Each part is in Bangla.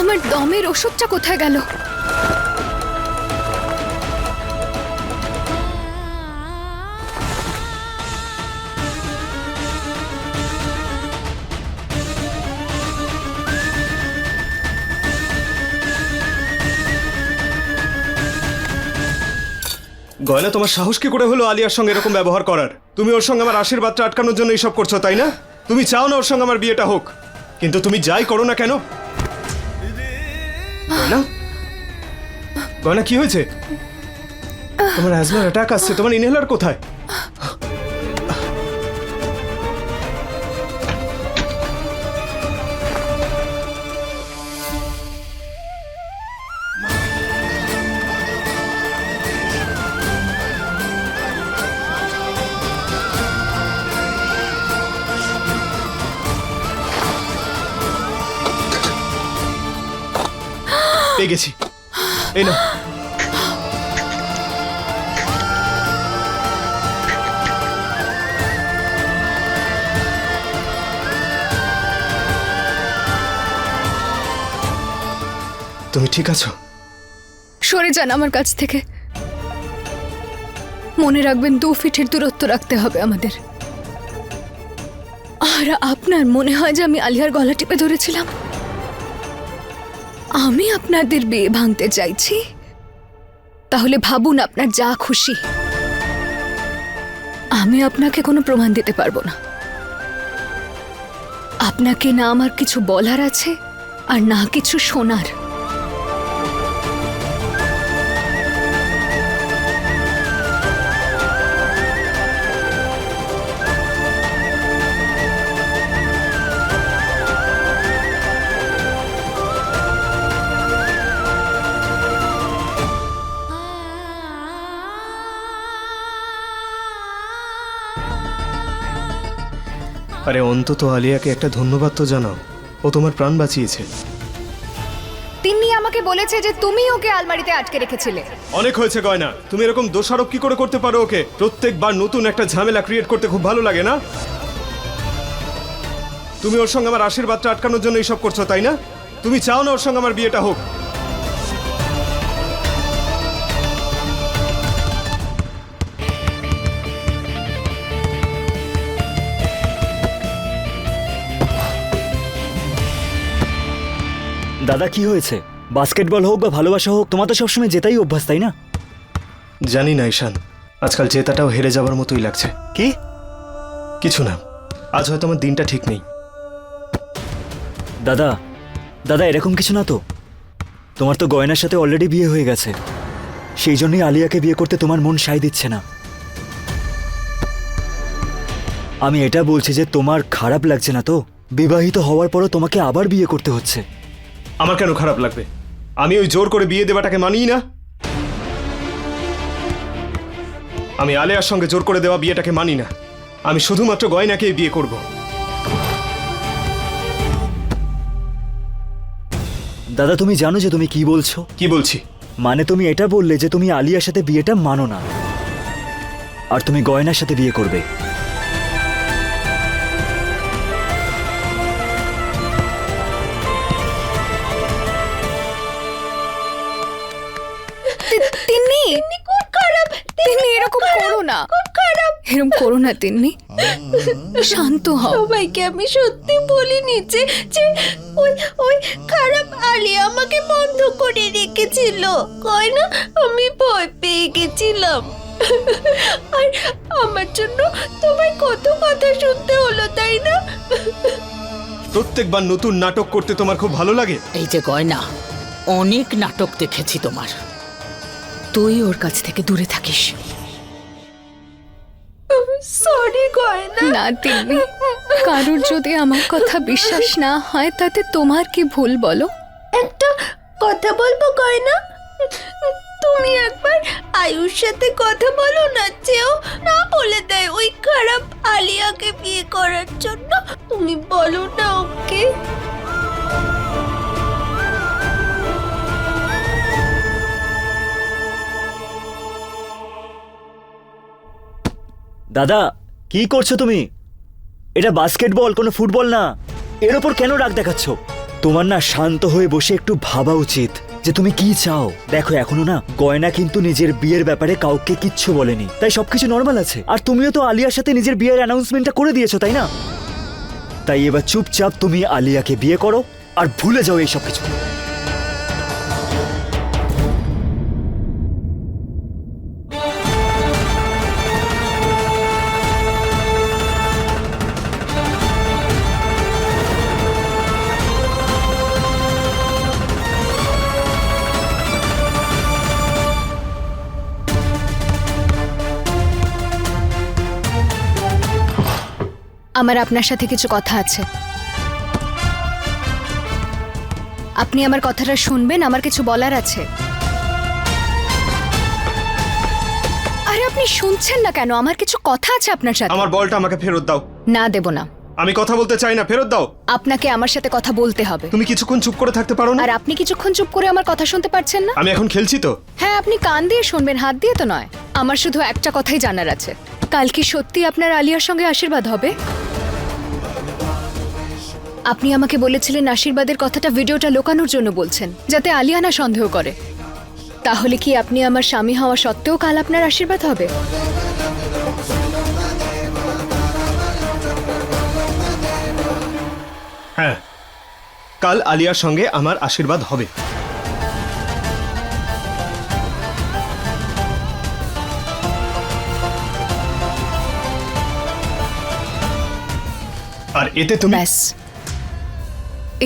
আমার দমের ওষুধটা কোথায় গেল? গয়না, তোমার সাহস কি করে হলো আলিয়ার সঙ্গে এরকম ব্যবহার করার? তুমি ওর সঙ্গে আমার আশীর্বাদটা আটকানোর জন্য এইসব করছো, তাই না? তুমি চাও না ওর সঙ্গে আমার বিয়েটা হোক, কিন্তু তুমি যাই করো না কেন। গয়না, গয়না কি হয়েছে? তোমার অ্যাজমার অ্যাটাক আসছে, তোমার ইনহেলার কোথায়? পেয়ে গেছি, এই না। তুমি ঠিক আছো? সরে যান আমার কাছ থেকে। মনে রাখবেন 2 ফিটের দূরত্ব রাখতে হবে আমাদের। আর আপনার মনে হয় যে আমি আলিয়ার গলা টিপে ধরেছিলাম? আমি আপনাদের বিয়ে ভাঙতে চাইছি? তাহলে ভাবুন আপনার যা খুশি। আমি আপনাকে কোনো প্রমাণ দিতে পারবো না। আপনাকে না আমার কিছু বলার আছে আর না কিছু শোনার। আরে অন্তত আলিয়াকে একটা ধন্যবাদ তো জানাও, ও তোমার প্রাণ বাঁচিয়েছে। তিনি আমাকে বলেছে যে তুমি ওকে আলমারিতে আটকে রেখেছিলে। অনেক হয়েছে গয়না, তুমি এরকম দোষারোপ কি করে করতে পারো ওকে? প্রত্যেকবার নতুন একটা ঝামেলা ক্রিয়েট করতে খুব ভালো লাগে না? তুমি ওর সঙ্গে আমার আশীর্বাদটা আটকানোর জন্য এইসব করছো, তাই না? তুমি চাও না ওর সঙ্গে আমার বিয়েটা হোক। দাদা কি হয়েছে? বাস্কেটবল হোক বা ভালোবাসা হোক, তোমার তো সবসময় জেতাই অভ্যাস, তাই না? জানি না ঈশান, আজকাল জেতাটাও হেরে যাওয়ার মতোই লাগছে। কি? কিছু না, আজ হয়তো আমার দিনটা ঠিক নেই। দাদা দাদা এরকম কিছু না তো। তোমার তো গয়নার সাথে অলরেডি বিয়ে হয়ে গেছে, সেই জন্যই আলিয়াকে বিয়ে করতে তোমার মন সায় দিচ্ছে না। আমি এটা বলছি যে তোমার খারাপ লাগছে না তো? বিবাহিত হওয়ার পরও তোমাকে আবার বিয়ে করতে হচ্ছে। আমার কেন খারাপ লাগবে? আমি ওই জোর করে বিয়ে দেওয়াটাকে মানিই না। আমি আলিয়ার সঙ্গে জোর করে দেওয়া বিয়েটাকে মানি না। আমি শুধুমাত্র গয়নাকেই বিয়ে করব। দাদা তুমি জানো যে তুমি কি বলছো? কি বলছি? মানে তুমি এটা বললে যে তুমি আলিয়ার সাথে বিয়েটা মানো না, আর তুমি গয়নার সাথে বিয়ে করবে। তিন্নি খুব খারাপ। তিন্নি এরকম করো না, খুব খারাপ। এরকম করো না তিন্নি, শান্ত হও। সবাইকে আমি সত্যি বলিনি যে যে ওই ওই খারাপ আলিয়া আমাকে বন্ধ করে রেখেছিল। কয় না, আমি ভয় পেয়ে গেছিলাম। আর আমার জন্য তোমায় কত কথা শুনতে হলো, তাই না? প্রত্যেকবার নতুন নাটক করতে তোমার খুব ভালো লাগে? এই যে গয়না, অনেক নাটক দেখেছি তোমার। তুই ওর কাছ থেকে দূরে থাকিস। সরি গয়না। না তিন্নি, কারোর যদি আমার কথা বিশ্বাস না হয় তাতে তোমার কি ভুল বলো? একটা কথা বলবো গয়না? তুমি একবার আয়ুর সাথে কথা বলো না, চেয়েও না বলে দেয় ওই খারাপ আলিয়াকে বিয়ে করার জন্য। তুমি বলো না ওকে। দাদা কি করছো তুমি? এটা বাস্কেটবল, কোনো ফুটবল না। এর ওপর কেন রাগ দেখাচ্ছ? তোমার না শান্ত হয়ে বসে একটু ভাবা উচিত যে তুমি কি চাও। দেখো এখনো না গয়না কিন্তু নিজের বিয়ের ব্যাপারে কাউকে কিচ্ছু বলেনি, তাই সবকিছু নর্মাল আছে। আর তুমিও তো আলিয়ার সাথে নিজের বিয়ের অ্যানাউন্সমেন্টটা করে দিয়েছো, তাই না? তাই এবার চুপচাপ তুমি আলিয়াকে বিয়ে করো আর ভুলে যাও এই সব কিছু। আমার আপনার সাথে কিছু কথা আছে। আপনি আমার কথাটা শুনবেন, আমার কিছু বলার আছে। আরে আপনি শুনছেন না কেন? আমার কিছু কথা আছে আপনার সাথে। আমার বলটা আমাকে ফেরত দাও। না দেব না। আমি কথা বলতে চাই না, ফেরত দাও। আপনাকে আমার সাথে কথা বলতে হবে। তুমি কিছুক্ষণ চুপ করে থাকতে পারো না? আর আপনি কিছুক্ষণ চুপ করে আমার কথা শুনতে পারছেন না? আমি এখন খেলছি তো। হ্যাঁ, আপনি কান দিয়ে শুনবেন, হাত দিয়ে তো নয়। আমার শুধু একটা কথাই জানার আছে, কাল কি সত্যি আপনার আলিয়ার সঙ্গে আশীর্বাদ হবে? আপনি আমাকে বলেছিলেন আশীর্বাদের কথাটা ভিডিওটা লোকানোর জন্য বলছেন, যাতে আলিয়া না সন্দেহ করে। তাহলে কি আপনি আমার স্বামী হওয়া সত্ত্বেও কাল আপনার আশীর্বাদ হবে? হ্যাঁ, কাল আলিয়ার সঙ্গে আমার আশীর্বাদ হবে। আর এতে তুমি ব্যাস,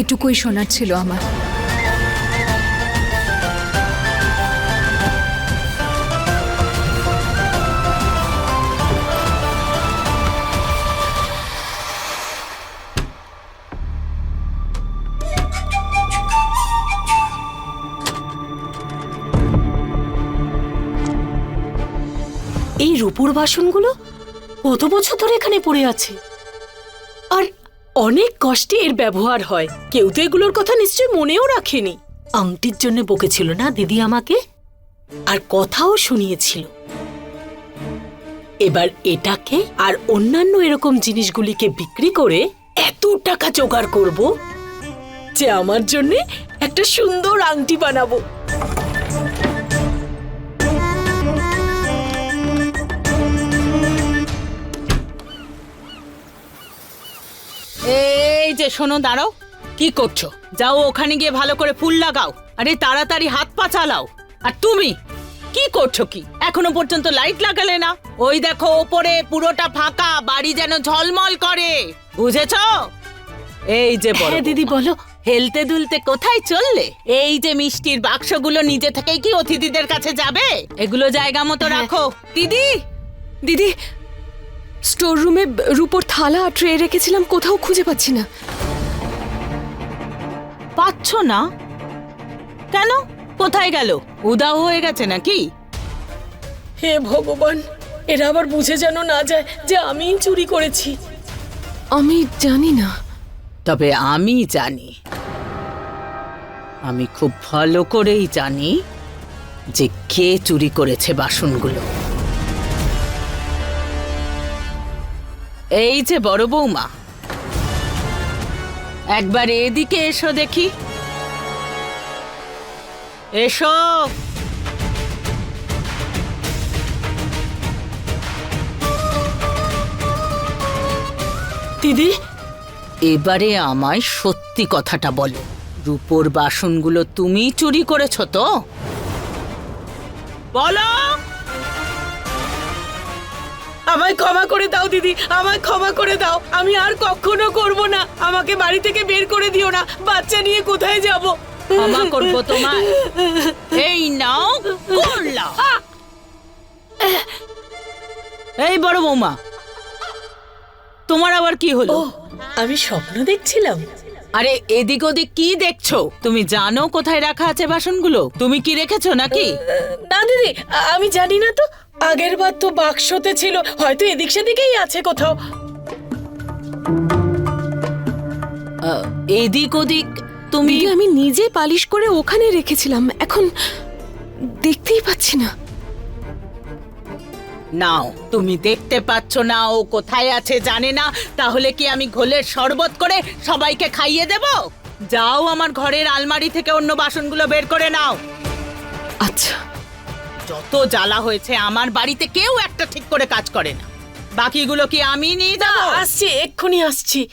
এটুকুই শোনার ছিল আমার। এই রূপোর বাসনগুলো কত বছর ধরে এখানে পড়ে আছে, আর অনেক কষ্টে এর ব্যবহার হয়। কেউ তো এগুলোর কথা নিশ্চয়ই মনেও রাখেনি। আংটির জন্য বকেছিল না দিদি আমাকে, আর কথাও শুনিয়েছিল। এবার এটাকে আর অন্যান্য এরকম জিনিসগুলিকে বিক্রি করে এত টাকা জোগাড় করব যে আমার জন্য একটা সুন্দর আংটি বানাবো। এই যে শোনো, দাঁড়াও। কি করছো? যাও ওখানে গিয়ে ভালো করে ফুল লাগাও। আরে তাড়াতাড়ি হাত পা চালাও। আর তুমি কি করছো? কি এখনো পর্যন্ত লাইট লাগালে না? ওই দেখো ওপরে পুরোটা ফাঁকা, বাড়ি যেন ঝলমল করে, বুঝেছো? এই যে বড় হ্যাঁ দিদি বলো। হেলতে দুলতে কোথায় চললে? এই যে মিষ্টির বাক্সগুলো নিজে থেকেই কি অতিথিদের কাছে যাবে? এগুলো জায়গা মতো রাখো। দিদি, দিদি, স্টোর রুমে রূপোর থালা আর ট্রে রেখেছিলাম, কোথাও খুঁজে পাচ্ছি না। পাচ্ছ না কেন? কোথায় গেল? উদাও হয়ে গেছে নাকি? হে ভগবান, এরা আবার বুঝে যেন না যায় যে আমিই চুরি করেছি। আমি জানি না। তবে আমি জানি, আমি খুব ভালো করেই জানি যে কে চুরি করেছে বাসনগুলো। এই যে বড় বৌমা, একবার এদিকে এসো দেখি। এসো। দিদি, এবারে আমায় সত্যি কথাটা বলো, রূপোর বাসনগুলো তুমি চুরি করেছো তো? বলো। আমায় ক্ষমা করে দাও দিদি, আমায় ক্ষমা করে দাও। আমি আর কখনো করব না। আমাকে বাড়ি থেকে বের করে দিও না। বাচ্চা নিয়ে কোথায় যাব? ক্ষমা করবো তোমায়। এই নাও করলাম। এই বড় বৌমা, তোমার আবার কি হলো? ও, আমি স্বপ্ন দেখছিলাম। আরে এদিক ওদিক কি দেখছো? তুমি জানো কোথায় রাখা আছে বাসনগুলো? তুমি কি রেখেছো নাকি? না দিদি, আমি জানি না তো। আগের বার তো বাক্সতে ছিল, হয়তো এদিক সেদিকেই আছে কোথাও। এদিক ওদিক তুমি? দিদি, আমি নিজে পালিশ করে ওখানে রেখেছিলাম, এখন দেখতেই পাচ্ছি না। নাও, তুমি দেখতে পাচ্ছ না ও কোথায় আছে জানে না, তাহলে কি আমি ঘোলের শরবত করে সবাইকে খাইয়ে দেব? যাও আমার ঘরের আলমারি থেকে অন্য বাসনগুলো বের করে নাও। আচ্ছা। যত জ্বালা হয়েছে, আমার বাড়িতে কেউ একটা ঠিক করে কাজ করে না। বাকিগুলো কি আমি নিয়ে যাবো? আসছি, এক্ষুনি আসছি।